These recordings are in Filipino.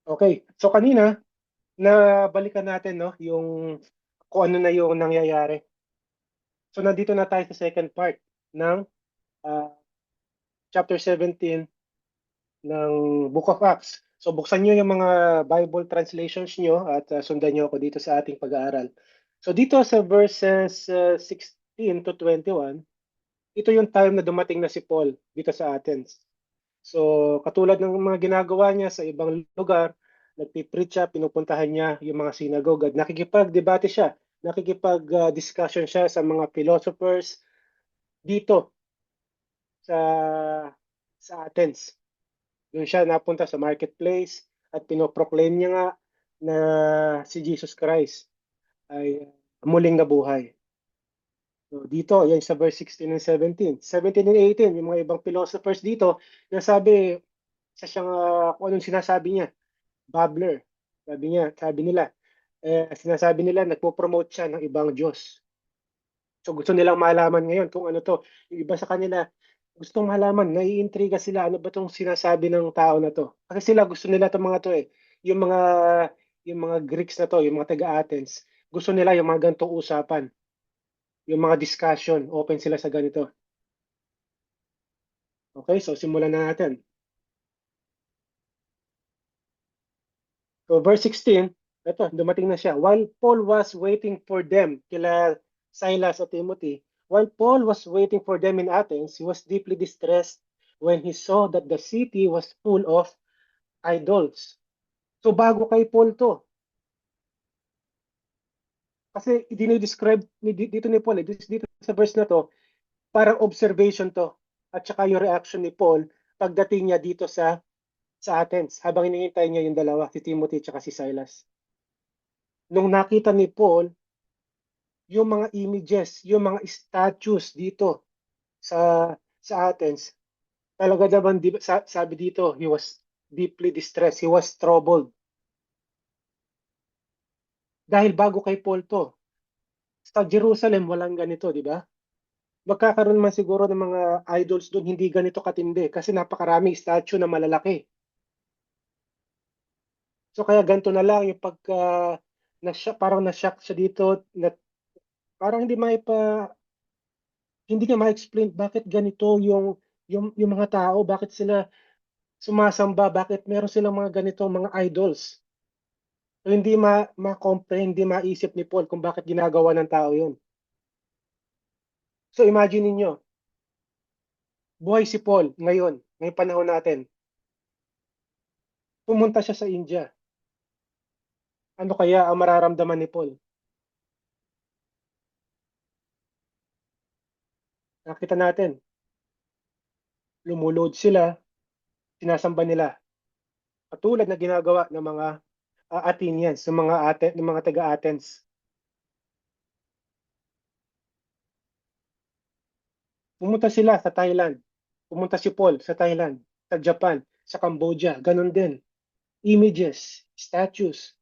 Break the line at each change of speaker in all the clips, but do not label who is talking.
Okay. So kanina, nabalikan natin no, yung kung ano na yung nangyayari. So nandito na tayo sa second part ng ah, chapter 17 ng Book of Acts. So buksan niyo yung mga Bible translations niyo at sundan niyo ako dito sa ating pag-aaral. So dito sa verses 16 to 21, ito yung time na dumating na si Paul dito sa Athens. So, katulad ng mga ginagawa niya sa ibang lugar, nagpipreach siya, pinupuntahan niya yung mga sinagogue at nakikipag-debate siya, nakikipag-discussion siya sa mga philosophers dito sa Athens. Doon siya napunta sa marketplace at pinoproclaim niya nga na si Jesus Christ ay muling nabuhay. So, dito, yan sa verse 16 and 17. 17 and 18, yung mga ibang philosophers dito, nasabi, sa siyang, kung anong sinasabi niya, babbler. Sabi nila, sinasabi nila, nagpo-promote siya ng ibang Diyos. So gusto nilang malaman ngayon kung ano to. Yung iba sa kanila, gustong malaman, naiintriga sila, ano ba tong sinasabi ng tao na to? Kasi sila gusto nila itong mga to eh. Yung mga, yung mga Greeks na to, yung mga taga-Athens, gusto nila yung mga ganitong usapan, yung mga discussion, open sila sa ganito. Okay, so simulan na natin. So verse 16, ito, dumating na siya. While Paul was waiting for them, kila Silas at Timothy, while Paul was waiting for them in Athens, he was deeply distressed when he saw that the city was full of idols. So bago kay Paul to, kasi dinidescribe dito ni Paul, dito sa verse na to, parang observation to, at saka yung reaction ni Paul pagdating niya dito sa Athens, habang hinihintay niya yung dalawa, si Timothy at saka si Silas. Nung nakita ni Paul yung mga images, yung mga statues dito sa Athens, talaga naman sabi dito, he was deeply distressed, he was troubled. Dahil bago kay Paul to, sa Jerusalem walang ganito, di ba? Magkakaroon man siguro ng mga idols doon, hindi ganito katindi kasi napakaraming statue na malalaki. So kaya ganito na lang yung pagka parang na-shock siya dito na parang hindi niya ma-explain bakit ganito yung mga tao, bakit sila sumasamba, bakit meron silang mga ganitong mga idols. So, hindi ma-comprehend, hindi maisip ni Paul kung bakit ginagawa ng tao yun. So imagine niyo buhay si Paul ngayon, ngayong panahon natin. Pumunta siya sa India. Ano kaya ang mararamdaman ni Paul? Nakita natin, lumulod sila, sinasamba nila. Katulad na ginagawa ng mga Athenians, ng mga taga-Athens. Pumunta sila sa Thailand. Pumunta si Paul sa Thailand, sa Japan, sa Cambodia, ganun din. Images, statues.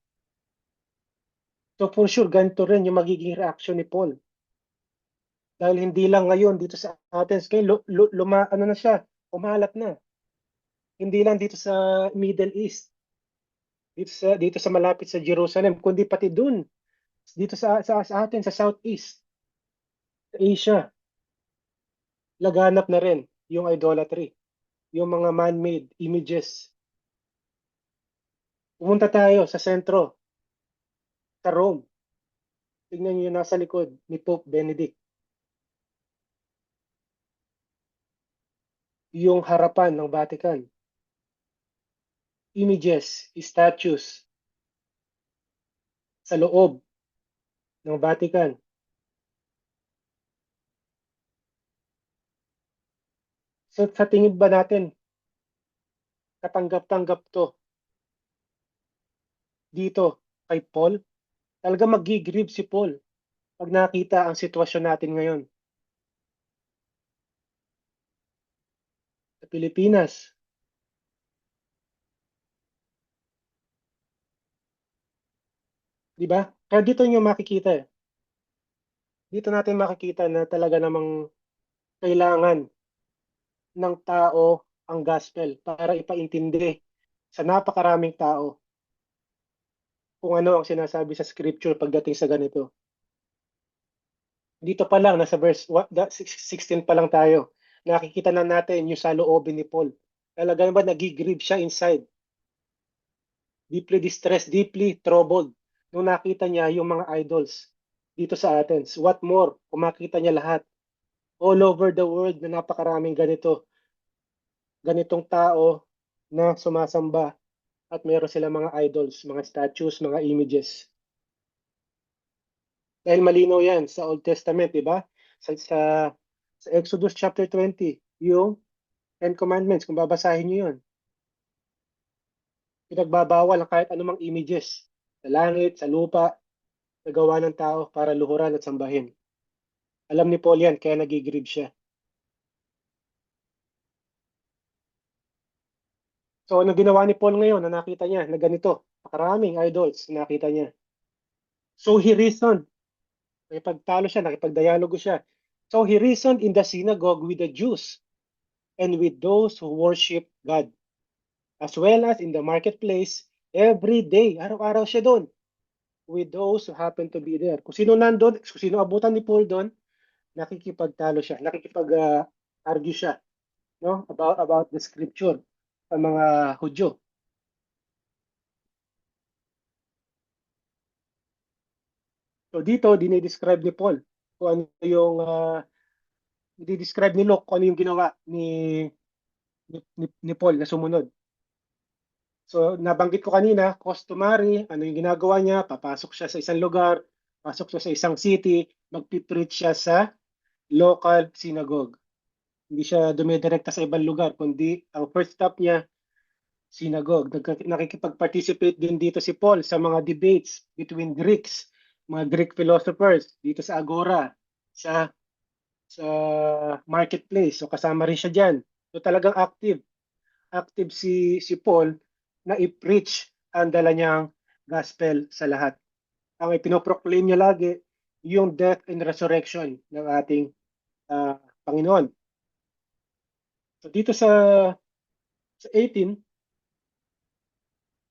So for sure, ganito rin yung magiging reaction ni Paul. Dahil hindi lang ngayon dito sa Athens, kaya ano na siya, umalat na. Hindi lang dito sa Middle East, dito sa malapit sa Jerusalem, kundi pati dun, dito sa Athens, sa Southeast, sa Asia, laganap na rin yung idolatry, yung mga man-made images. Pumunta tayo sa sentro, sa Rome. Tingnan niyo yung nasa likod ni Pope Benedict. Yung harapan ng Vatican. Images, statues sa loob ng Vatican. So sa tingin ba natin, katanggap-tanggap to dito kay Paul? Talaga magigrieve si Paul pag nakita ang sitwasyon natin ngayon sa Pilipinas. Di ba? Kaya dito nyo makikita eh. Dito natin makikita na talaga namang kailangan ng tao ang gospel para ipaintindi sa napakaraming tao. kung ano ang sinasabi sa scripture pagdating sa ganito. Dito pa lang, nasa verse 16 pa lang tayo. Nakikita na natin yung saloobin ni Paul. Talaga naman nagigrieve siya inside. Deeply distressed, deeply troubled. Nung nakita niya yung mga idols dito sa Athens. What more, kung makita niya lahat. All over the world na napakaraming ganitong tao na sumasamba at meron sila mga idols, mga statues, mga images. Dahil malinaw yan sa Old Testament, di ba? Sa Exodus chapter 20, yung Ten Commandments, kung babasahin niyo yun, pinagbabawal ang kahit anumang images sa langit, sa lupa, na gawa ng tao para luhuran at sambahin. Alam ni Paul yan, kaya nagigrieve siya. So, ano ginawa ni Paul ngayon na nakita niya na ganito? Maraming idols na nakita niya. So, he reasoned. Nakipagtalo siya, nakipagdialogo siya. So, he reasoned in the synagogue with the Jews and with those who worship God, as well as in the marketplace every day. Araw-araw siya doon with those who happen to be there. Kung sino nandun, kung sino abutan ni Paul doon, nakikipagtalo siya, nakikipag-argue siya, no? About the scripture sa mga Hudyo. So dito, dinidescribe ni Paul kung ano yung, dinidescribe ni Luke kung ano yung ginawa ni Paul na sumunod. So nabanggit ko kanina, customary, ano yung ginagawa niya, papasok siya sa isang lugar, pasok siya sa isang city, magpipreach siya sa local synagogue. Hindi siya dumidirekta sa ibang lugar, kundi ang first stop niya, synagogue. Nakikipag-participate din dito si Paul sa mga debates between Greeks, mga Greek philosophers dito sa Agora, sa sa marketplace. So kasama rin siya diyan. So talagang active si Paul na i-preach ang dala niyang gospel sa lahat. Ang ipinoproclaim niya lagi yung death and resurrection ng ating Panginoon. So dito sa 18,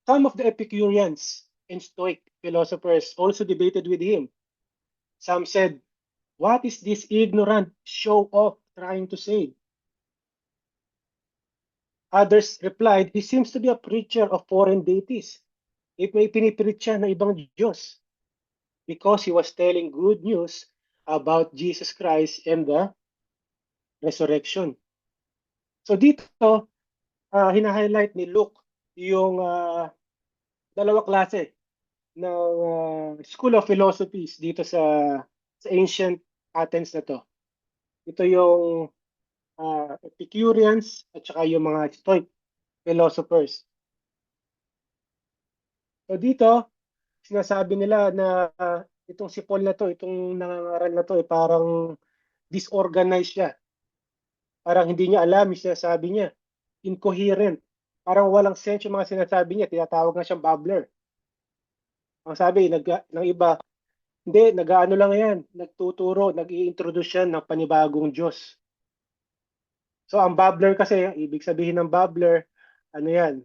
some of the Epicureans and Stoic philosophers also debated with him. Some said, "What is this ignorant show off trying to say?" Others replied, "He seems to be a preacher of foreign deities. If may pinipreach siya ng ibang Diyos because he was telling good news about Jesus Christ and the resurrection." So dito, hina-highlight ni Luke yung dalawa klase ng School of Philosophies dito sa ancient Athens na to. Ito yung Epicureans at saka yung mga Stoic philosophers. So dito, sinasabi nila na itong si Paul na to, itong nangangaral na to, parang disorganized siya. Parang hindi niya alam yung sinasabi niya. Incoherent. Parang walang sense yung mga sinasabi niya. Tinatawag na siyang babbler. Ang sabi ng iba, hindi, nag-ano lang yan. Nagtuturo, nag-i-introduce siya ng panibagong Diyos. So ang babbler kasi, ibig sabihin ng babbler, ano yan?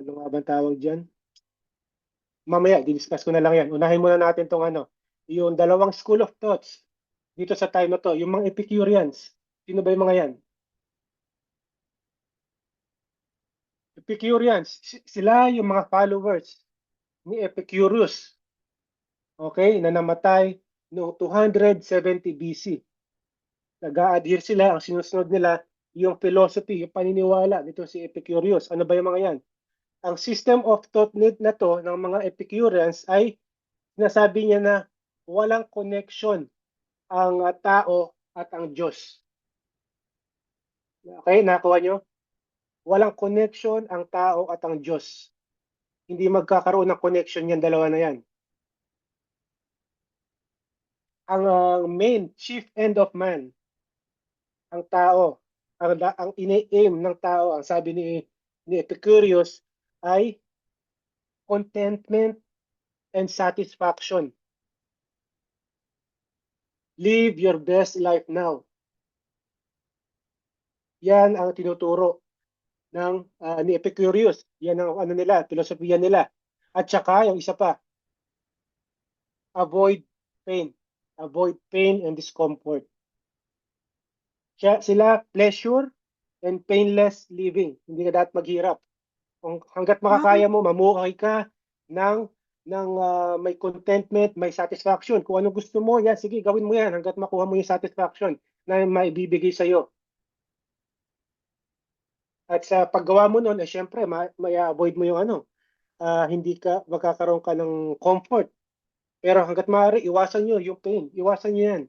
Ano nga bang tawag dyan? Mamaya, di-discuss ko na lang yan. Unahin muna natin tong ano, yung dalawang school of thoughts dito sa time na to, yung mga Epicureans. Sino ba yung mga yan? Epicureans, sila yung mga followers ni Epicurus, okay, na namatay noong 270 BC. Nag-a-adhere sila, ang sinusunod nila, yung philosophy, yung paniniwala nito si Epicurus. Ano ba yung mga yan? Ang system of thought na to ng mga Epicureans ay sinasabi niya na walang connection ang tao at ang Diyos. Okay, nakuha nyo? Walang connection ang tao at ang Diyos. Hindi magkakaroon ng connection yan, dalawa na yan. Ang main chief end of man, ang tao, ang ini-aim ng tao, ang sabi ni Epicurus ay contentment and satisfaction. Live your best life now. Yan ang tinuturo ng ni Epicurus. Yan ang ano nila, filosofiya nila. At saka yung isa pa, avoid pain. Avoid pain and discomfort. Sila pleasure and painless living. Hindi ka dapat maghirap. Kung hangga't
Ah,
makakaya mo, mamuhay ka ng may contentment, may satisfaction. Kung ano gusto mo, yan, sige, gawin mo yan hangga't makuha mo yung satisfaction na maibibigay sa iyo. At sa paggawa mo nun, syempre, may avoid mo yung hindi ka magkakaroon ka ng comfort. Pero hangga't maaari, iwasan nyo yung pain. Iwasan nyo yan.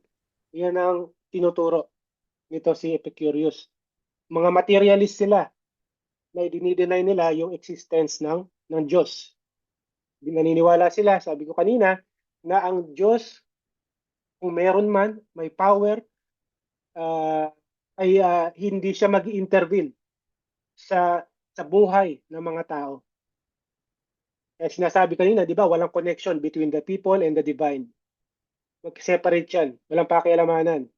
Yan ang tinuturo nito si Epicurus. Mga materialist sila na dinideny nila yung existence ng Diyos. Naniniwala sila, sabi ko kanina, na ang Diyos, kung meron man, may power, uh, ay hindi siya mag-intervene sa buhay ng mga tao. Kaya sinasabi kanina, di ba, walang connection between the people and the divine. Mag-separate yan. Walang pakialamanan.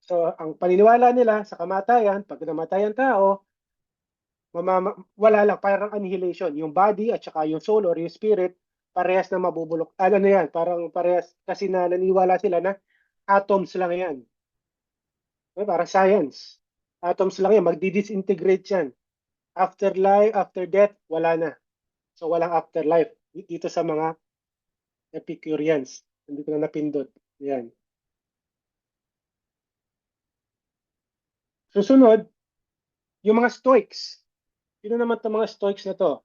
So, ang paniniwala nila sa kamatayan, pag namatay ang tao, wala lang, parang annihilation. Yung body at saka yung soul or yung spirit, parehas na mabubulok. Ano na yan? Parang parehas, kasi na naniwala sila na atoms lang yan. Parang science. Atoms lang yan. Magdi-disintegrate yan. After life, after death, wala na. So, walang afterlife. Dito sa mga Epicureans. Hindi ko na napindot. Yan. Susunod, yung mga Stoics. Sino naman itong mga Stoics na to?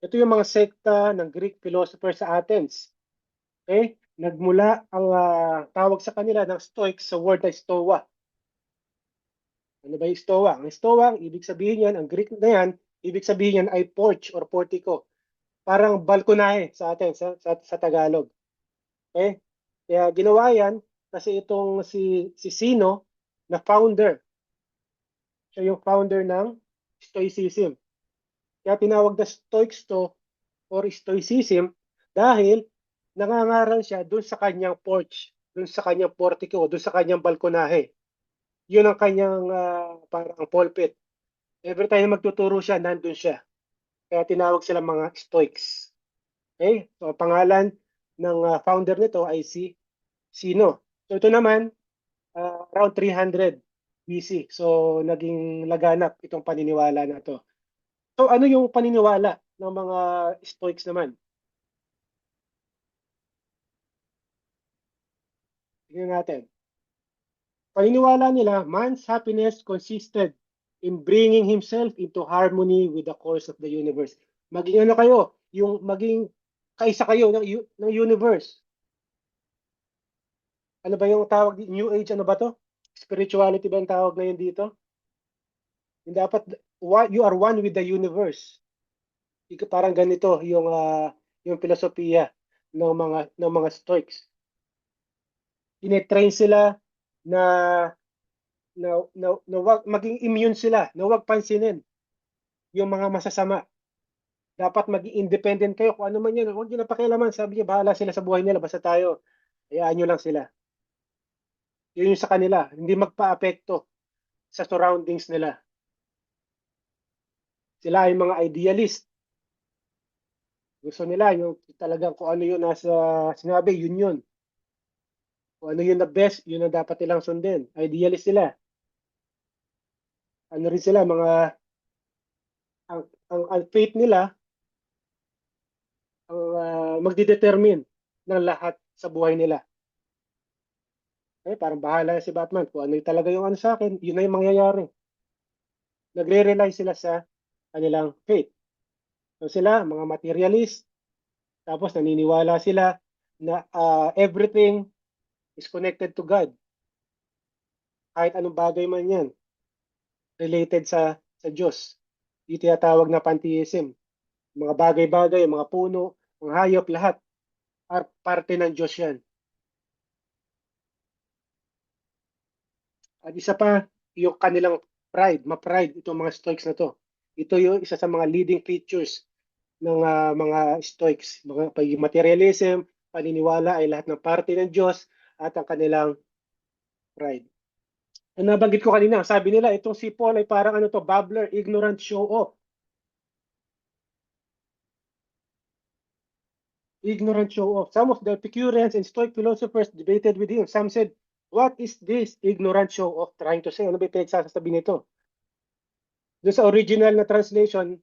Ito yung mga sekta ng Greek philosopher sa Athens. Okay? Nagmula ang tawag sa kanila ng Stoics sa word na Stoa. Ano ba yung Stoa? Ang Stoa, ang ibig sabihin yan, ang Greek na yan, ibig sabihin yan ay porch or portico. Parang balkonahe sa atin, sa Tagalog. Okay? Kaya ginawa yan kasi itong si Sino na founder. Siya yung founder ng Stoicism. Kaya tinawag na Stoics to or Stoicism dahil nangangaral siya doon sa kanyang porch, doon sa kanyang portico, doon sa kanyang balkonahe. Yun ang kanyang parang pulpit. Every time magtuturo siya, nandun siya. Kaya tinawag sila mga Stoics. Okay? So, ang pangalan ng founder nito ay si Sino. So, ito naman, around 300 BC. So, naging laganap itong paniniwala na to. So, ano yung paniniwala ng mga Stoics naman? Tingnan natin. Paniniwala nila, man's happiness consisted in bringing himself into harmony with the course of the universe. Maging ano kayo, yung maging kaisa kayo ng universe. Ano ba yung tawag, New Age, ano ba to? Spirituality ba yung tawag na yun dito? Yung dapat, you are one with the universe. Parang ganito yung filosofiya ng mga Stoics. Tinetrain sila na wag maging immune sila, na wag pansinin yung mga masasama. Dapat maging independent kayo kung ano man yan. Huwag nyo na pakialaman. Sabi niya, bahala sila sa buhay nila. Basta tayo, hayaan nyo lang sila. Yun yung sa kanila. Hindi magpa-apekto sa surroundings nila. Sila ay mga idealist. Gusto nila yung talagang kung ano yun nasa sinabi, yun yun. Kung ano yun na best, yun na dapat nilang sundin. Idealist sila. Ano rin sila, ang faith nila, ang magdidetermine ng lahat sa buhay nila. Parang bahala si Batman. Kung ano talaga yung ano sa akin, yun na yung mangyayari. Nagre-rely sila sa kanilang faith. So sila, mga materialist, tapos naniniwala sila na everything is connected to God. Kahit anong bagay man yan, related sa Diyos. Yung tinatawag na pantheism. Mga bagay-bagay, mga puno, mga hayop, lahat, parte ng Diyos yan. At isa pa, yung kanilang pride, ma-pride itong mga Stoics na to. Ito yung isa sa mga leading features ng mga Stoics. Mga materialism, paniniwala ay lahat ng parte ng Diyos at ang kanilang pride. Ang nabanggit ko kanina, sabi nila itong si Paul ay parang ano to, babbler, ignorant show off. Ignorant show off. Some of the Epicureans and Stoic philosophers debated with him. Some said, what is this ignorant show off trying to say? Ano ba yung pinagsasabi nito? Doon sa original na translation,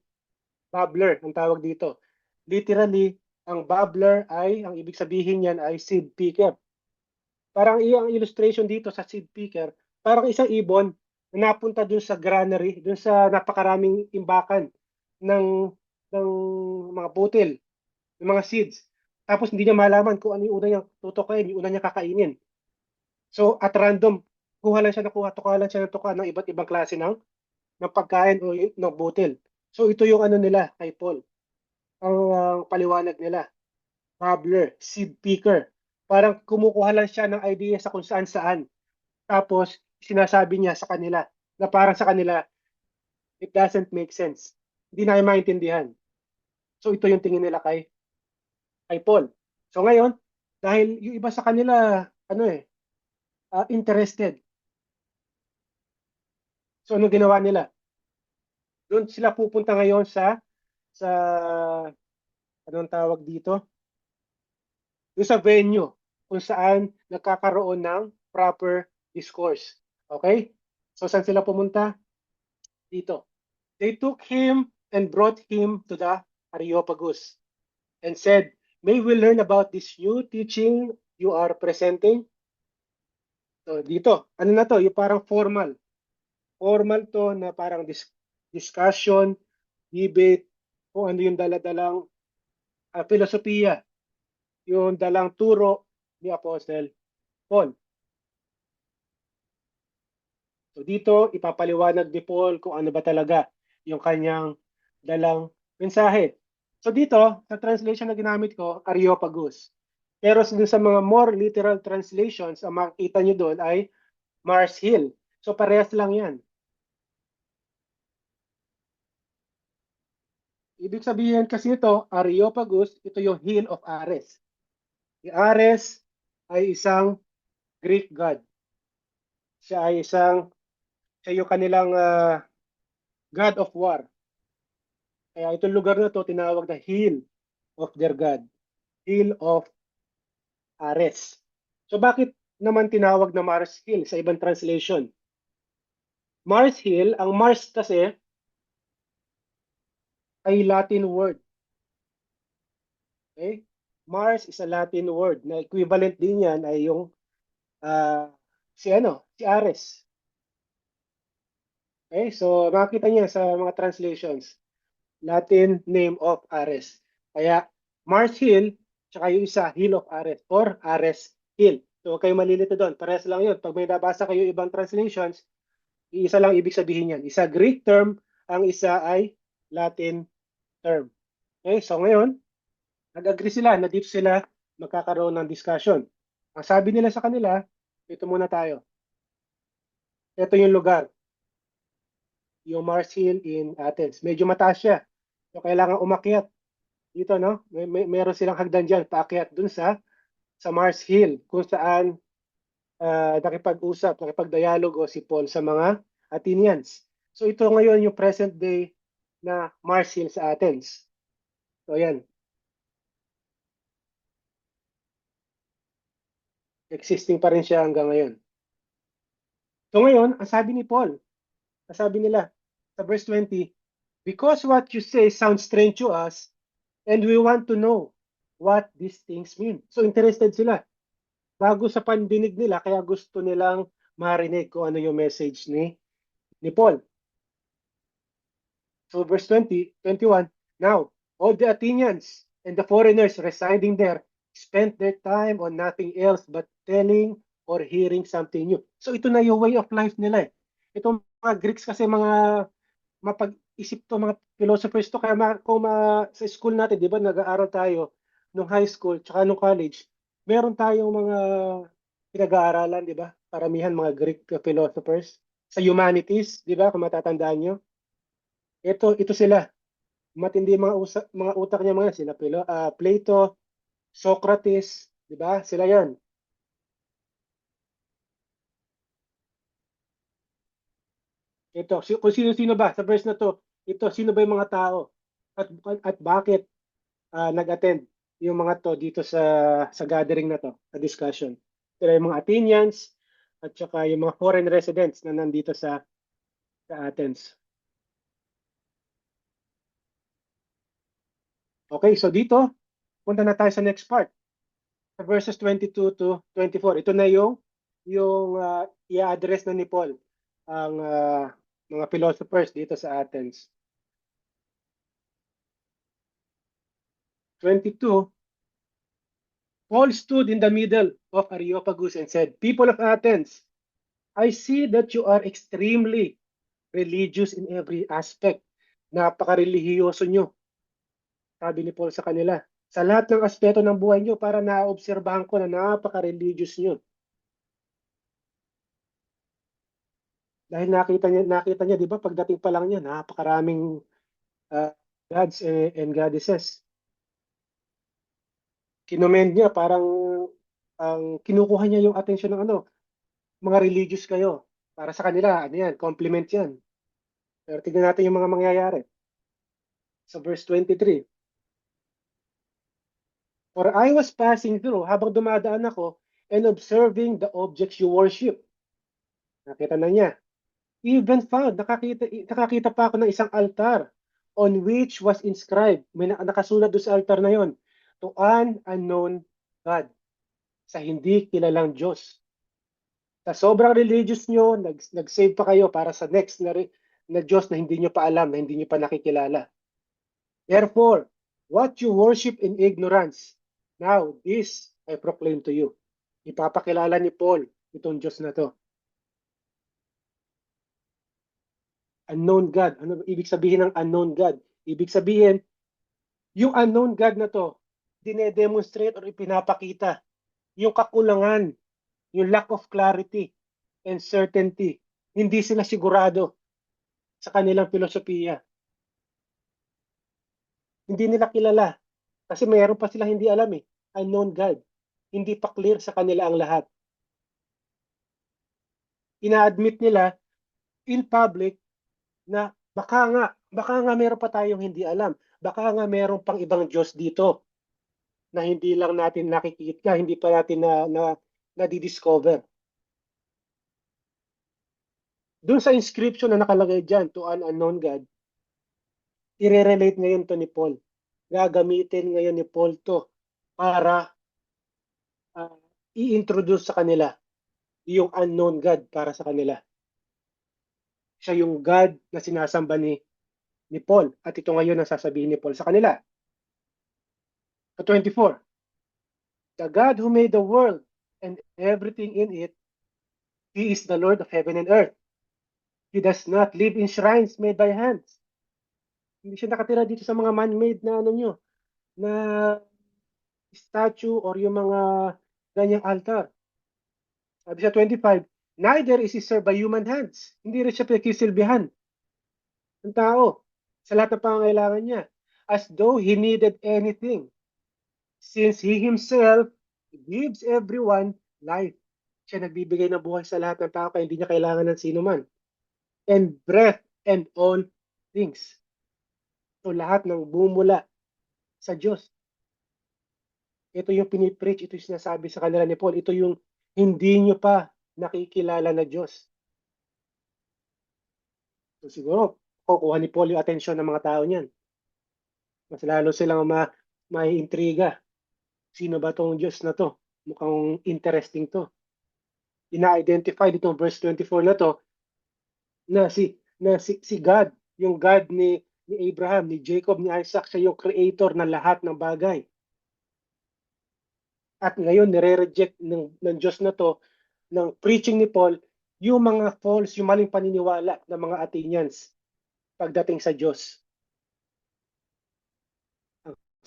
babbler ang tawag dito. Literally, ang babbler ay, ang ibig sabihin niyan ay seed picker. Parang ang illustration dito sa seed picker, parang isang ibon na napunta dun sa granary, dun sa napakaraming imbakan ng ng mga butil, ng mga seeds. Tapos hindi niya malaman kung ano yung una niyang tutukain, yung una niya kakainin. So at random, kuha lang siya na kuha, tuka lang siya ng tuka ng iba't ibang klase ng pagkain o ng butil. So ito yung ano nila kay Paul. Ang paliwanag nila. Babbler, seed picker. Parang kumukuha lang siya ng idea sa kung saan saan. Tapos sinasabi niya sa kanila na parang sa kanila, it doesn't make sense. Hindi na maintindihan. So ito yung tingin nila kay Paul. So ngayon, dahil yung iba sa kanila, interested. So ano ginawa nila? Doon sila pupunta ngayon sa anong tawag dito? Doon sa venue kung saan nagkakaroon ng proper discourse. Okay? So saan sila pumunta? Dito. They took him and brought him to the Areopagus and said, may we learn about this new teaching you are presenting? So dito, ano na to? Yung parang formal. Formal to na parang discussion, debate, kung ano yung daladalang filosofiya, yung dalang turo ni Apostle Paul. So dito, ipapaliwanag ni Paul kung ano ba talaga yung kanyang dalang mensahe. So dito, sa translation na ginamit ko, Areopagus. Pero sa mga more literal translations, ang makikita nyo doon ay Mars Hill. So parehas lang yan. Ibig sabihin kasi ito, Areopagus, ito yung Hill of Ares. Si Ares ay isang Greek god. Siya yung kanilang god of war. Kaya itong lugar na to tinawag na Hill of their god. Hill of Ares. So bakit naman tinawag na Mars Hill sa ibang translation? Mars Hill, ang Mars kasi ay Latin word. Okay? Mars is a Latin word na equivalent din yan ay yung si Ares. Okay? So makita niya sa mga translations, Latin name of Ares. Kaya Mars Hill, tsaka yung isa, Hill of Ares or Ares Hill. So huwag kayo malilito doon. Parehas lang yun. Pag may nabasa kayo ibang translations, isa lang ibig sabihin yan. Isa Greek term, ang isa ay Latin term. Okay, so ngayon, nag-agree sila na dito sila magkakaroon ng discussion. Ang sabi nila sa kanila, ito muna tayo. Ito yung lugar, yung Mars Hill in Athens. Medyo mataas siya. So kailangan umakyat dito, no? Meron silang hagdan dyan, paakyat dun sa Mars Hill, kung saan nakipag-dialogo si Paul sa mga Athenians. So ito ngayon yung present day na Mars Hill sa Athens. So yan, existing pa rin siya hanggang ngayon. So ngayon, ang sabi ni Paul, ang sabi nila sa verse 20, because what you say sounds strange to us, and we want to know what these things mean. So interested sila. Bago sa pandinig nila, kaya gusto nilang marinig kung ano yung message ni Paul. So verse 20, 21, now, all the Athenians and the foreigners residing there spent their time on nothing else but telling or hearing something new. So ito na yung way of life nila eh. Itong mga Greeks kasi mga mapag-isip to, mga philosophers to, kaya sa school natin, di ba, nag-aaral tayo nung high school tsaka nung college, meron tayong mga pinag-aaralan, di ba? Paramihan mga Greek philosophers sa humanities, di ba, kung matatandaan nyo. Ito sila. Matindi mga utak niya mga sila Plato, Socrates, 'di ba? Sila 'yan. Kung sino-sino ba sa verse na to, ito sino ba yung mga tao at bakit nag-attend? yung mga to dito sa gathering na to, sa discussion. Sila yung mga Athenians at saka yung mga foreign residents na nandito sa Athens. Okay, so dito, punta na tayo sa next part. Sa verses 22 to 24. Ito na yung i-address na ni Paul ang mga philosophers dito sa Athens. 22, Paul stood in the middle of Areopagus and said, "People of Athens, I see that you are extremely religious in every aspect." Napaka-relihiyoso nyo, sabi ni Paul sa kanila. Sa lahat ng aspeto ng buhay nyo, para naobserbahan ko na napaka-religious nyo. Dahil nakita niya, di ba, pagdating pa lang niya, napakaraming uh, gods and goddesses. Kinomend niya, parang kinukuha niya yung attention ng mga religious kayo. Para sa kanila, ano yan, compliment yan. Pero tignan natin yung mga mangyayari. Sa verse 23, "For I was passing through," habang dumadaan ako, "and observing the objects you worship." Nakita na niya. "Even found," nakakita pa ako ng isang altar on which was inscribed, may nakasulat doon sa altar na yon, "To an unknown God," sa hindi kilalang Diyos. Sa sobrang religious nyo, nag-save pa kayo para sa next na Diyos na hindi nyo pa alam, na hindi nyo pa nakikilala. "Therefore, what you worship in ignorance, now this I proclaim to you." Ipapakilala ni Paul itong Diyos na to. Unknown God. Ano ibig sabihin ng unknown God? Ibig sabihin, yung unknown God na to, dinedemonstrate or ipinapakita yung kakulangan, yung lack of clarity and certainty. Hindi sila sigurado sa kanilang filosofiya. Hindi nila kilala. Kasi mayroon pa sila hindi alam eh. Unknown God. Hindi pa clear sa kanila ang lahat. Ina-admit nila in public na baka nga meron pa tayong hindi alam. Baka nga meron pang ibang Diyos dito na hindi lang natin nakikita, hindi pa natin na-discover. Doon sa inscription na nakalagay dyan, "To an unknown God," i-relate ngayon to ni Paul. Gagamitin ngayon ni Paul to para uh, i-introduce sa kanila yung unknown God para sa kanila. Siya yung God na sinasamba ni Paul. At ito ngayon ang sasabihin ni Paul sa kanila. Sa 24, "The God who made the world and everything in it, He is the Lord of heaven and earth. He does not live in shrines made by hands." Hindi siya nakatira dito sa mga man-made na na statue or yung mga ganyang altar. Sabi sa 25, "Neither is he served by human hands." Hindi rin siya pinagsisilbihan ng tao sa lahat ng pangangailangan niya. As though he needed anything, since he himself gives everyone life. Siya nagbibigay ng buhay sa lahat ng tao kaya hindi niya kailangan ng sino man. And breath and all things. So lahat ng bumula sa Diyos. Ito yung pinipreach, ito yung sinasabi sa kanila ni Paul. Ito yung hindi nyo pa nakikilala na Diyos. So siguro, kukuha ni Paul yung atensyon ng mga tao niyan. Mas lalo silang maiintriga. Sino ba tong Diyos na to? Mukhang interesting to. Ina-identify ditong verse 24 na to na si God, yung God ni Abraham, ni Jacob, ni Isaac, siya yung creator ng lahat ng bagay. At ngayon, nire-reject ng Diyos na to, ng preaching ni Paul, yung mga false, yung maling paniniwala ng mga Athenians pagdating sa Diyos.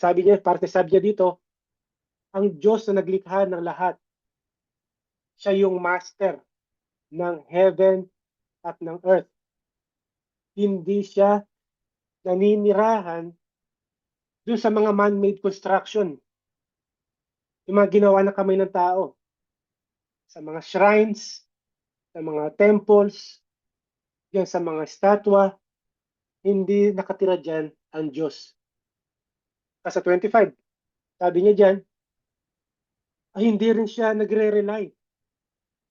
Sabi niya, sabi niya dito, ang Diyos na naglikha ng lahat, siya yung master ng heaven at ng earth. Hindi siya naninirahan dun sa mga man-made construction, yung mga ginawa ng kamay ng tao, sa mga shrines, sa mga temples, yan sa mga statwa, hindi nakatira dyan ang Diyos. Sa 25, Sabi niya dyan, ay hindi rin siya nagre-rely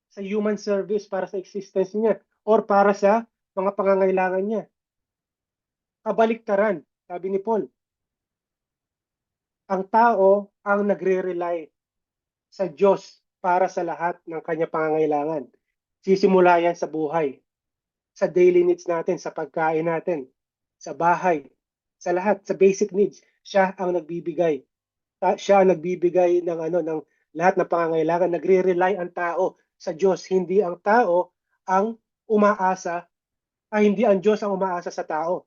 sa human service para sa existence niya or para sa mga pangangailangan niya. Kabaliktaran, sabi ni Paul, ang tao ang nagre-rely sa Diyos para sa lahat ng kanya pangangailangan. Sisimula yan sa buhay, sa daily needs natin, sa pagkain natin, sa bahay, sa lahat, sa basic needs. Siya ang nagbibigay. Siya ang nagbibigay ng ng lahat ng pangangailangan. Nagre-rely ang tao sa Diyos, hindi ang tao ang umaasa, hindi ang Diyos ang umaasa sa tao.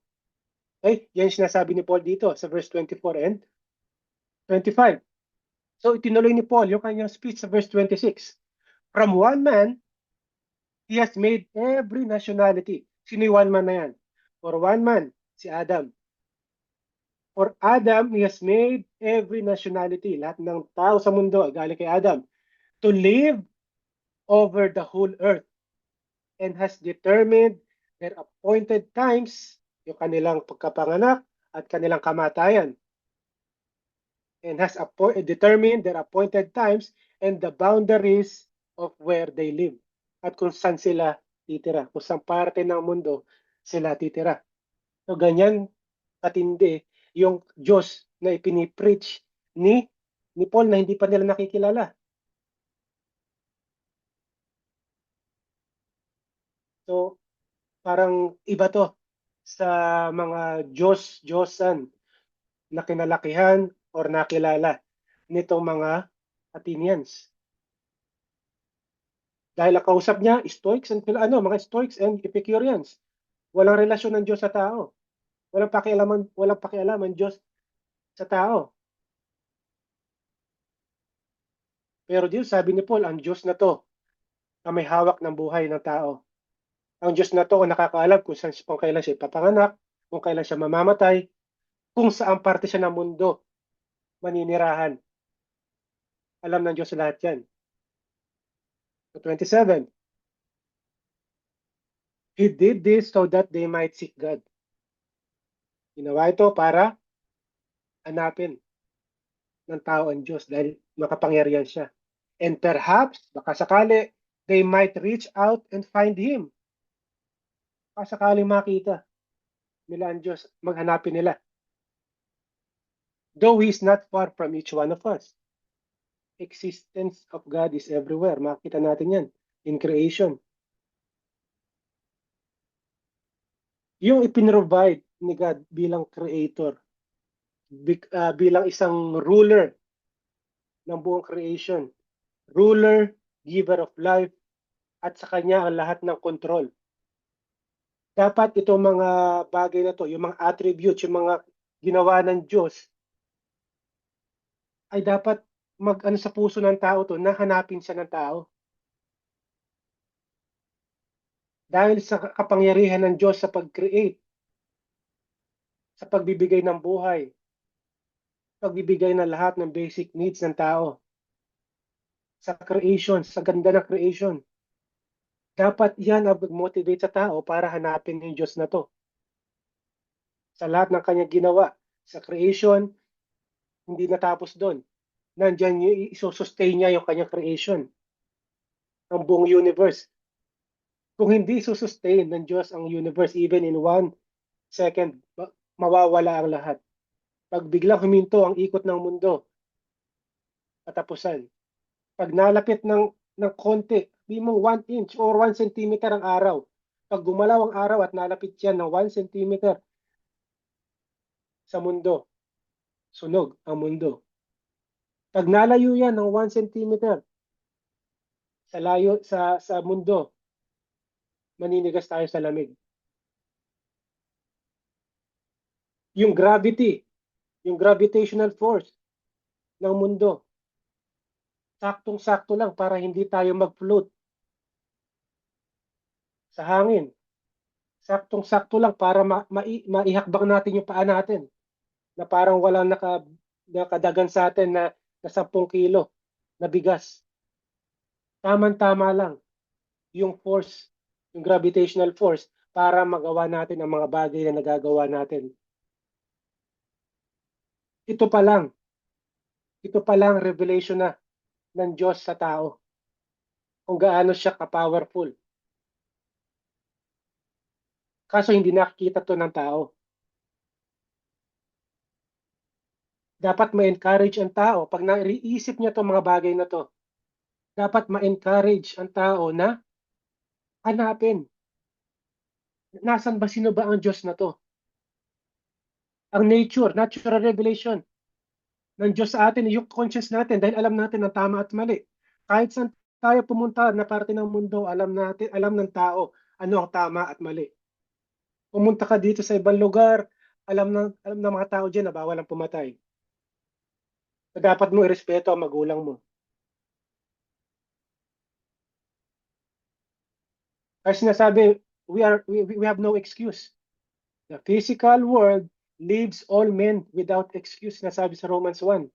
Okay? Yan sinasabi ni Paul dito sa verse 24 and 25. So itinuloy ni Paul yung kanyang speech sa verse 26. From one man, he has made every nationality. Sino yung one man na yan? For one man, si Adam. For Adam, he has made every nationality. Lahat ng tao sa mundo, galing kay Adam, to live over the whole earth and has determined their appointed times, yung kanilang pagkapanganak at kanilang kamatayan, and has determined their appointed times and the boundaries of where they live. At kung saan sila titira, kung saan parte ng mundo sila titira. So ganyan katindi yung Diyos na ipinipreach ni Paul na hindi pa nila nakikilala. So parang iba to sa mga Diyosan na kinalakihan or nakilala nitong mga Athenians. Dahil ang kausap niya, mga Stoics and Epicureans. Walang relasyon ng Diyos sa tao. Walang pakialam ang Diyos sa tao. Pero Diyos, sabi ni Paul, ang Diyos na to na may hawak ng buhay ng tao. Ang Diyos na to ang nakakaalam kung kailan siya ipapanganak, kung kailan siya mamamatay, kung saan parte siya ng mundo maninirahan. Alam ng Diyos lahat yan. So 27. He did this so that they might seek God. Ginawa ito para hanapin ng tao ang Diyos dahil makapangyarihan siya. And perhaps, baka sakali, they might reach out and find Him. Baka sakaling makita nila ang Diyos, maghanapin nila. Though He is not far from each one of us. Existence of God is everywhere. Makita natin yan in creation. Yung ipinrovide ni God bilang creator, bilang isang ruler ng buong creation, ruler, giver of life, at sa kanya ang lahat ng control. Dapat itong mga bagay na to, yung mga attributes, yung mga ginawa ng Diyos, ay dapat mag-ano sa puso ng tao to, na hanapin siya ng tao. Dahil sa kapangyarihan ng Diyos sa pag-create, sa pagbibigay ng buhay, pagbibigay ng lahat ng basic needs ng tao, sa creation, sa ganda ng creation. Dapat yan ang mag-motivate sa tao para hanapin yung Diyos na to. Sa lahat ng kanyang ginawa, sa creation, hindi natapos doon. Nandyan yung isosustain niya yung kanyang creation, ang buong universe. Kung hindi isosustain ng Diyos ang universe, even in 1 second, mawawala ang lahat. Pag biglang huminto ang ikot ng mundo, katapusan. Pag nalapit ng konti, di mo 1 inch or 1 centimeter ang araw. Pag gumalaw ang araw at nalapit yan ng 1 centimeter sa mundo, sunog ang mundo. Pag nalayo yan ng 1 centimeter sa layo sa mundo, maninigas tayo sa lamig. Yung gravity, yung gravitational force ng mundo, saktong-sakto lang para hindi tayo mag-float sa hangin. Saktong-sakto lang para maihakbang natin yung paa natin na parang walang nakadagan sa atin na 10 kilo na bigas. Tama-tama lang yung force, yung gravitational force para magawa natin ang mga bagay na nagagawa natin. Ito pa lang, ito palang revelation na ng Diyos sa tao kung gaano siya ka-powerful. Kaso hindi nakikita to ng tao. Dapat ma-encourage ang tao. Pag naiisip niya itong mga bagay na to, dapat ma-encourage ang tao na hanapin. Nasaan ba, sino ba ang Diyos na to? Ang nature, natural revelation ng Diyos sa atin, yung conscience natin, dahil alam natin ang tama at mali. Kahit saan tayo pumunta na parte ng mundo, alam natin, alam ng tao ano ang tama at mali. Pumunta ka dito sa ibang lugar, alam ng mga tao diyan na bawal ang pumatay. So, dapat mo irespeto ang magulang mo. Kasi sinasabi, we have no excuse. The physical world leaves all men without excuse, nasabi sa Romans 1.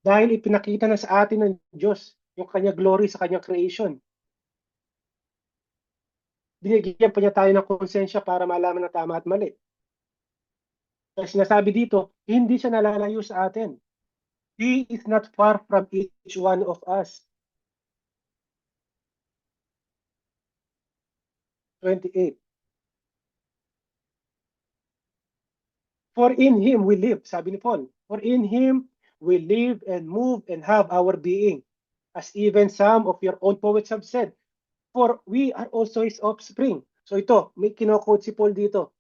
Dahil ipinakita na sa atin ng Diyos yung kanya glory sa kanyang creation. Binigyan pa niya tayo ng konsensya para malaman na tama at mali. Kasi sinasabi dito, hindi siya nalalayo sa atin. He is not far from each one of us. 28. For in Him we live, sabi ni Paul. For in Him we live and move and have our being. As even some of your own poets have said, for we are also His offspring. So ito, may kinoquote si Paul dito.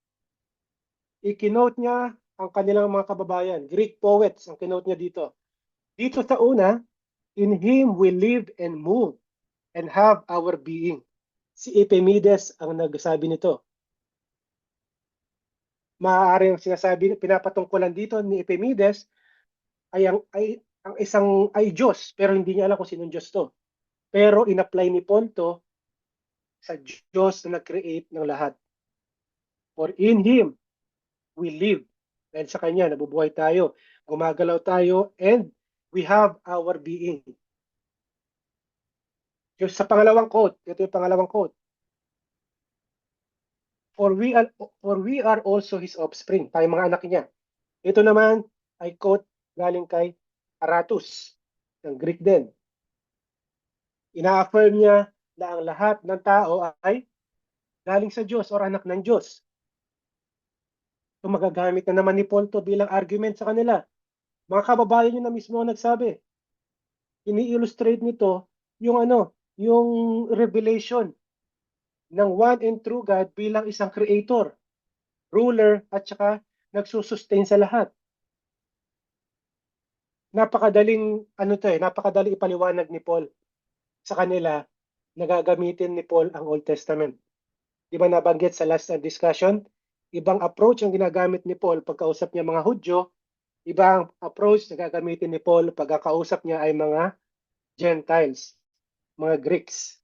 I-kinote niya ang kanilang mga kababayan. Greek poets ang kinote niya dito. Dito sa una, in Him we live and move and have our being. Si Epimenides ang nagsabi nito. Maaaring sinasabi, pinapatungkulan dito ni Epimenides ang isang ay Diyos, pero hindi niya alam kung sinong Diyos to. Pero in-apply ni Paul to sa Diyos na nag-create ng lahat. For in Him we live. Dahil sa Kanya, nabubuhay tayo, gumagalaw tayo, and we have our being. Yung sa pangalawang quote, ito yung pangalawang quote. For we are also His offspring, tayo mga anak niya. Ito naman ay quote galing kay Aratus, ng Greek din. Ina-affirm niya na ang lahat ng tao ay galing sa Diyos or anak ng Diyos. So magagamit na naman ni Paul to bilang argument sa kanila. Mga kababayan niyo na mismo ang nagsabi. Ini-illustrate nito yung yung revelation ng one and true God bilang isang creator, ruler, at saka nagsusustain sa lahat. Napakadaling ipaliwanag ni Paul sa kanila na gagamitin ni Paul ang Old Testament. Di ba nabanggit sa last discussion? Ibang approach ang ginagamit ni Paul pagkausap niya mga Hudyo, ibang approach na gagamitin ni Paul pagkakausap niya ay mga Gentiles, mga Greeks.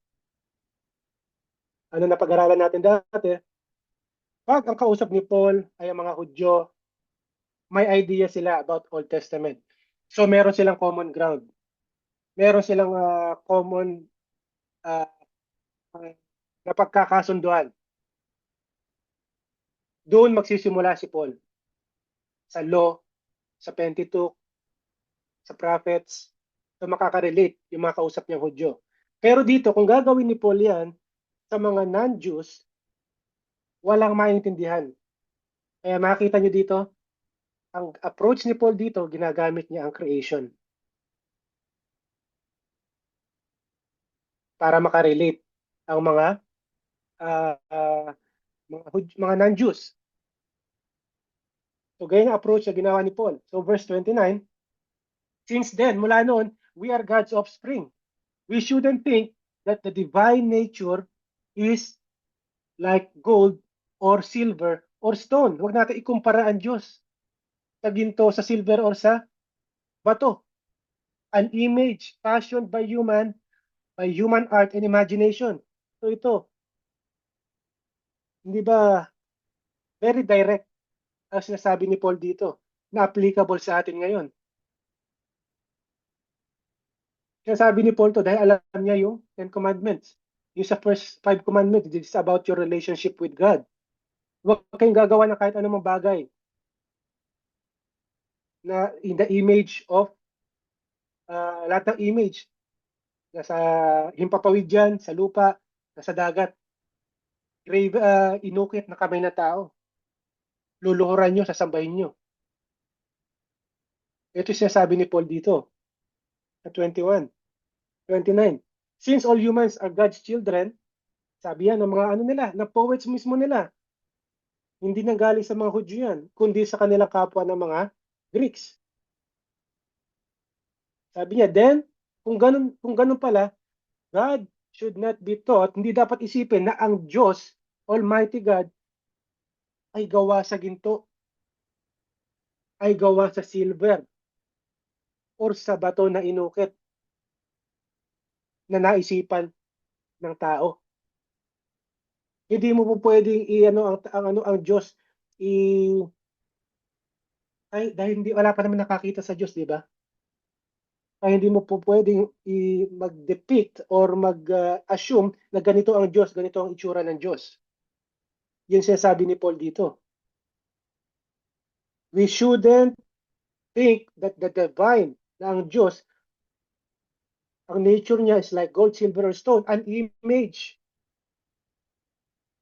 Ano na pag-aralan natin dati? Pag ang kausap ni Paul ay ang mga Hudyo, may idea sila about Old Testament. So meron silang common ground. Meron silang common uh, na pagkakasunduan. Doon magsisimula si Paul. Sa law, sa Pentateuch, sa prophets, so makaka-relate yung mga kausap niyang Hudyo. Pero dito, kung gagawin ni Paul yan sa mga non-Jews, walang maintindihan. Kaya makita niyo dito, ang approach ni Paul dito, ginagamit niya ang creation. Para makarelate ang mga non-Jews. So ganyan ang approach na ginawa ni Paul. So verse 29, since then, mula noon, we are God's offspring. We shouldn't think that the divine nature is like gold or silver or stone. Huwag natin ikumpara ang Diyos sa ginto, sa silver or sa bato. An image fashioned by human art and imagination. So ito, hindi ba very direct ang sinasabi ni Paul dito na applicable sa atin ngayon. Sinasabi ni Paul to dahil alam niya yung Ten Commandments. Yung sa first 5 commandments, this is about your relationship with God. Huwag kayong gagawa ng kahit anumang bagay na in the image of lahat ng image, nasa himpapawid dyan, sa lupa, nasa dagat, inukit na kamay na tao. Luluhuran nyo, sasambahin nyo. Ito siya sabi ni Paul dito, sa 21, 29. Since all humans are God's children, sabi yan ng mga ano nila, na poets mismo nila, hindi nang galing sa mga Hudyo yan, kundi sa kanilang kapwa ng mga Greeks. Sabi niya, then, kung ganun pala, God should not be taught, hindi dapat isipin na ang Diyos, Almighty God, ay gawa sa ginto, ay gawa sa silver, or sa bato na inukit na naisipan ng tao. Hindi mo po pwedeng ang Diyos i ay dahil hindi wala pa naman nakakita sa Diyos, di ba? Ay hindi mo po pwedeng mag-depict or mag-assume na ganito ang Diyos, ganito ang itsura ng Diyos. Yun siya sabi ni Paul dito. We shouldn't think that the divine na ang Diyos, ang nature niya is like gold, silver, or stone, an image.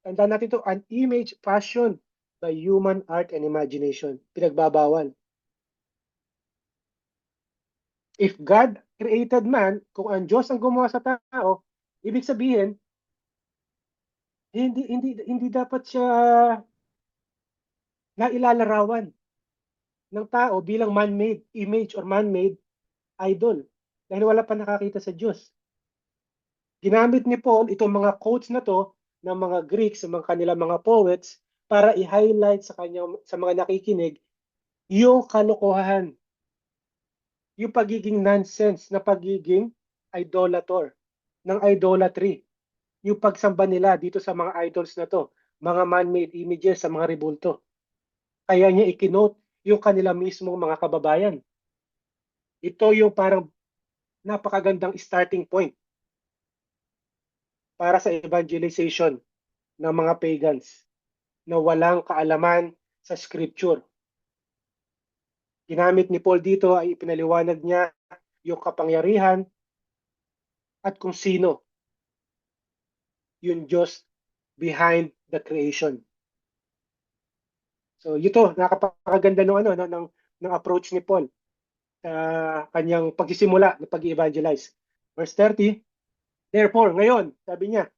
Tandaan natin ito, an image fashioned by human art and imagination. Pinagbabawal. If God created man, kung ang Diyos ang gumawa sa tao, ibig sabihin, hindi dapat siya nailalarawan ng tao bilang man-made image or man-made idol. Dahil wala pa nakakita sa Diyos. Ginamit ni Paul itong mga quotes na to ng mga Greeks, sa mga kanilang mga poets, para i-highlight sa mga nakikinig yung kalokohan, yung pagiging nonsense na pagiging idolator, ng idolatry, yung pagsamba nila dito sa mga idols na to, mga man-made images sa mga rebulto. Kaya niya ikinote yung kanila mismong mga kababayan. Ito yung parang napakagandang starting point para sa evangelization ng mga pagans na walang kaalaman sa scripture. Ginamit ni Paul dito ay ipinaliwanag niya yung kapangyarihan at kung sino yung Diyos behind the creation. So ito, nakapakaganda ng approach ni Paul sa kanyang pagsisimula ng pag-evangelize. Verse 30, therefore, ngayon, sabi niya,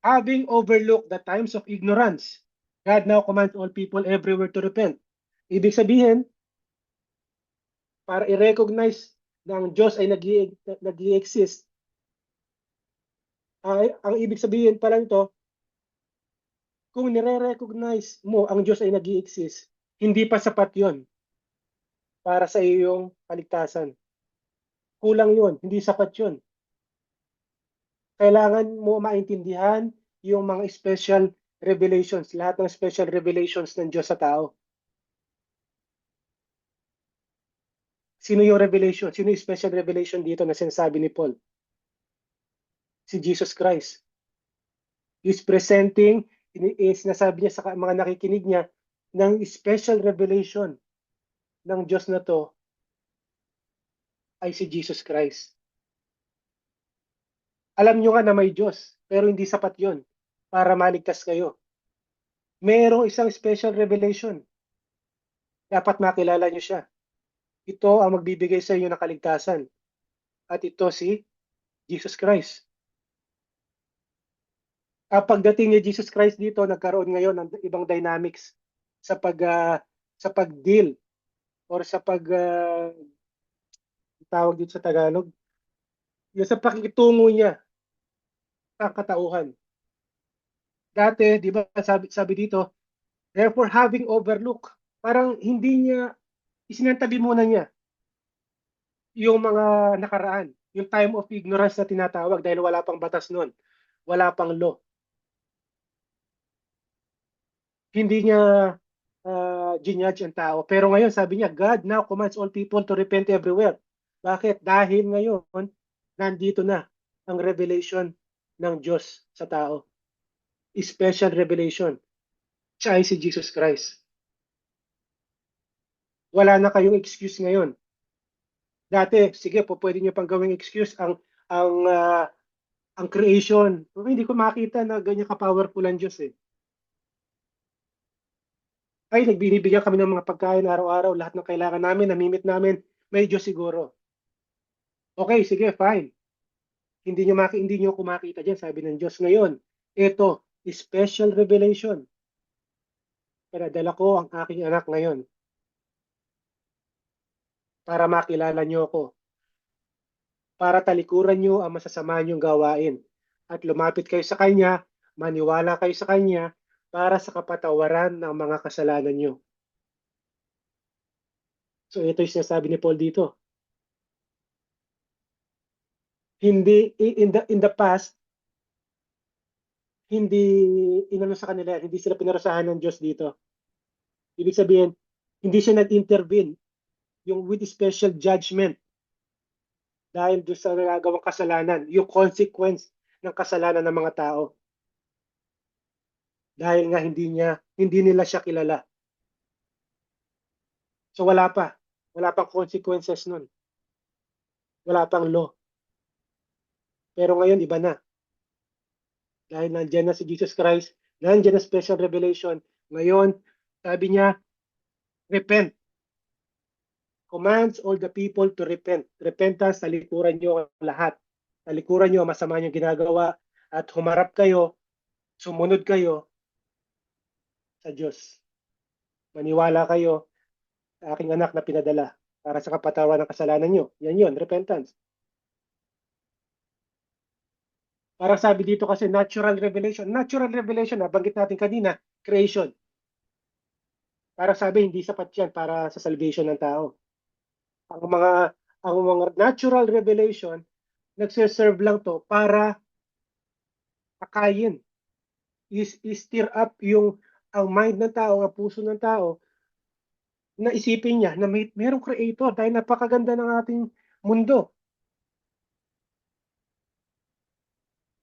having overlooked the times of ignorance, God now commands all people everywhere to repent. Ibig sabihin, para i-recognize na ang Diyos ay nag-i-exist, ang ibig sabihin pa lang ito, kung nire-recognize mo ang Diyos ay nag-i-exist, hindi pa sapat yon para sa iyong kaligtasan. Kulang yon, hindi sapat yon. Kailangan mo maintindihan yung mga special revelations, lahat ng special revelations ng Diyos sa tao. Sino yung revelation? Sino yung special revelation dito na sinasabi ni Paul? Si Jesus Christ. He's presenting, sinasabi niya sa mga nakikinig niya, ng special revelation ng Diyos na to ay si Jesus Christ. Alam nyo nga na may Diyos, pero hindi sapat yon para maligtas kayo. Merong isang special revelation. Dapat makilala nyo siya. Ito ang magbibigay sa inyo ng kaligtasan. At ito si Jesus Christ. Pagdating ni Jesus Christ dito, nagkaroon ngayon ng ibang dynamics sa pag-deal or sa tawag dito sa Tagalog, yung sa pakikitungo niya sa katauhan. Dati, di ba, sabi dito, therefore having overlooked, parang hindi niya, isinantabi muna niya yung mga nakaraan, yung time of ignorance na tinatawag dahil wala pang batas noon, wala pang law. Hindi niya ginudge ang tao. Pero ngayon, sabi niya, God now commands all people to repent everywhere. Bakit? Dahil ngayon, nandito na ang revelation ng Diyos sa tao. Special revelation. Siya ay si Jesus Christ. Wala na kayong excuse ngayon Dati, sige po, pwede niyo pang gawing excuse ang ah, ang creation. Pero hindi ko makita na ganyan ka-powerful ang Diyos eh. Ay, nagbibigyan kami ng mga pagkain araw-araw, lahat ng kailangan namin, namimit namin, may Diyos siguro. Okay, sige, fine. Hindi niyo kumakita diyan, sabi ng Diyos ngayon. Ito, special revelation. Pinadala ko ang aking anak ngayon para makilala niyo ako, para talikuran niyo ang masasama niyong gawain at lumapit kayo sa Kanya, maniwala kayo sa Kanya para sa kapatawaran ng mga kasalanan niyo. So ito yung sinasabi ni Paul dito. Hindi in the past, hindi inano sa kanila, hindi sila pinarusahan ng Diyos dito. Ibig sabihin, hindi siya nag-intervene yung with special judgment dahil doon sa nagagawang kasalanan, yung consequence ng kasalanan ng mga tao. Dahil nga hindi nila siya kilala. So wala pang consequences nun. Wala pang law. Pero ngayon iba na. Dahil nandiyan na si Jesus Christ, nandiyan na special revelation. Ngayon, sabi niya, repent. Commands all the people to repent. Repentance, talikuran niyo lahat. Talikuran niyo ang masama niyong ginagawa at humarap kayo, sumunod kayo sa Diyos. Maniwala kayo sa aking anak na pinadala para sa kapatawan ng kasalanan niyo. Yan yun, repentance. Para sabi dito kasi natural revelation. Natural revelation, nabanggit natin kanina, creation. Para sabi, hindi sapat yan para sa salvation ng tao. Ang mga ang mga natural revelation, nagsiserve lang to para pakayin, is-stir up yung ang mind ng tao, ang puso ng tao, na isipin niya na mayroong creator dahil napakaganda ng ating mundo.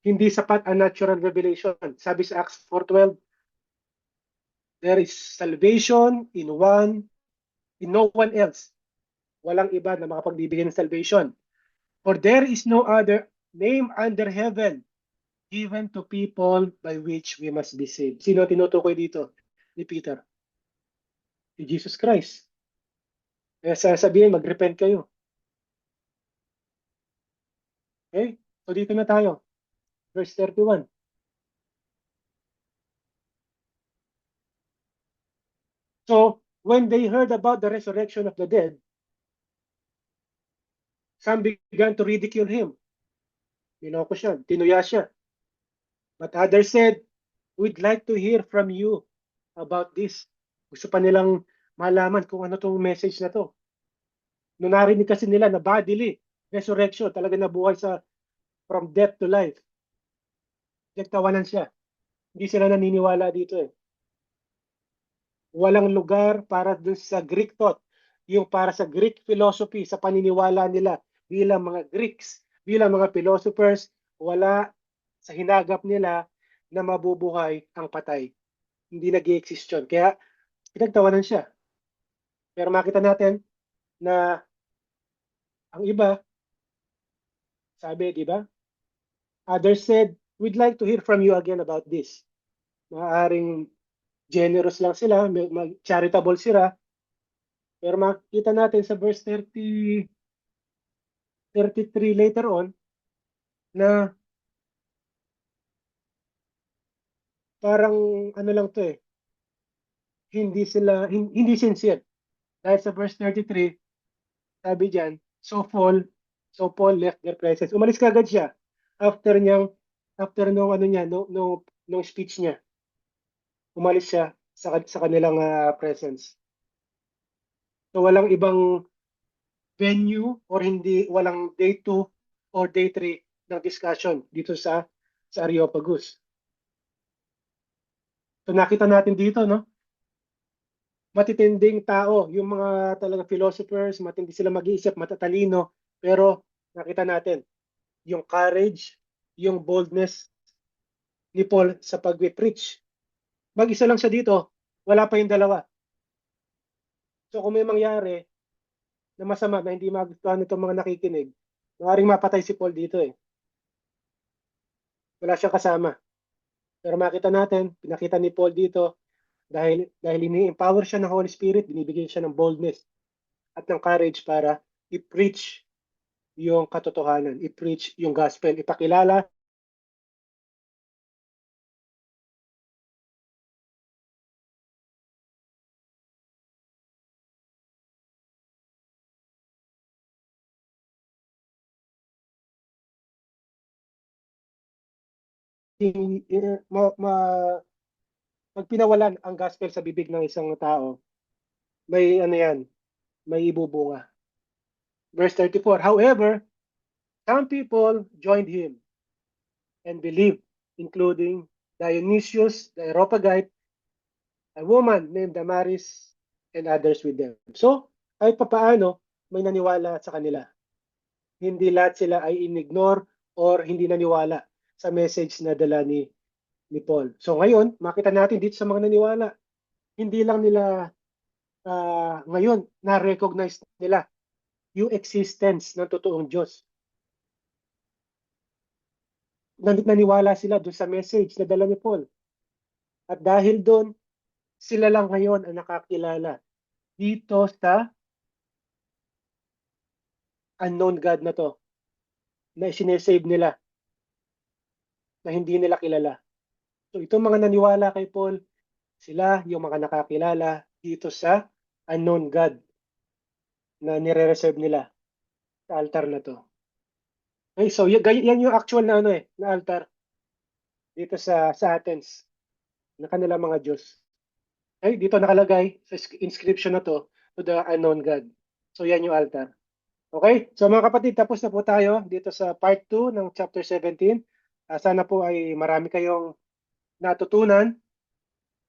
Hindi sapat ang natural revelation. Sabi sa Acts 4:12, there is salvation in no one else. Walang iba na makapagbibigay ng salvation. For there is no other name under heaven given to people by which we must be saved. Sino tinutukoy dito ni Peter? Si Jesus Christ. Kaya sasabihin, mag-repent kayo. Okay? So dito na tayo. Verse 31. So, when they heard about the resurrection of the dead, some began to ridicule him. Binoko siya, tinuya siya. But others said, we'd like to hear from you about this. Gusto pa nilang malaman kung ano tong message na to. Nung narinig kasi nila na bodily resurrection, talaga nabuhay from death to life. Nagtawanan siya. Hindi sila naniniwala dito eh. Walang lugar para dun sa Greek thought, yung para sa Greek philosophy, sa paniniwala nila bilang mga Greeks, bilang mga philosophers, wala sa hinagap nila na mabubuhay ang patay. Hindi nag-i-exist yun. Kaya pinagtawanan siya. Pero makita natin na ang iba, sabi, di ba? Others said, we'd like to hear from you again about this. Maaaring generous lang sila, charitable sila, pero makita natin sa verse 33 later on na parang ano lang to eh, hindi sincere. Dahil sa verse 33, sabi diyan, so Paul left their presence. Umalis kagad siya after nung ano niya, nung speech niya. Umalis siya sa kanilang presence. So walang ibang venue or walang day 2 or day 3 ng discussion dito sa Areopagus. So nakita natin dito, no? Matitinding tao, yung mga talaga philosophers, matindi sila mag-iisip, matatalino, pero nakita natin yung courage, yung boldness ni Paul sa pag-preach. Mag-isa lang siya dito, wala pa yung dalawa. So kung may mangyari na masama na hindi magustuhan nitong mga nakikinig, maaaring mapatay si Paul dito eh. Wala siyang kasama. Pero makita natin, pinakita ni Paul dito, dahil ini-empower siya ng Holy Spirit, binibigyan siya ng boldness at ng courage para i-preach yung katotohanan, i-preach yung gospel, ipakilala pag pinawalan ang gospel sa bibig ng isang tao, may ano yan, may ibubunga. Verse 34, however, some people joined him and believed, including Dionysius the Areopagite, a woman named Damaris, and others with them. So, kahit papaano, may naniwala sa kanila. Hindi lahat sila ay inignore or hindi naniwala sa message na dala ni Paul. So ngayon, makita natin dito sa mga naniwala, hindi lang nila ngayon na-recognize nila yung existence ng totoong Diyos. Naniwala sila doon sa message na dala ni Paul. At dahil doon, sila lang ngayon ang nakakilala dito sa unknown God na to, na sinesave nila, na hindi nila kilala. So itong mga naniwala kay Paul, sila yung mga nakakilala dito sa unknown God na nire-reserve nila sa altar na to. Okay, so yan yung actual na na altar dito sa Athens na kanilang mga Diyos. Okay, dito nakalagay sa inscription na to the unknown God. So yan yung altar. Okay, so mga kapatid, tapos na po tayo dito sa part 2 ng chapter 17. Sana po ay marami kayong natutunan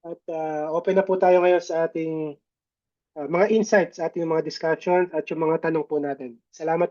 at open na po tayo ngayon sa ating mga insights, sa ating mga discussion at yung mga tanong po natin. Salamat.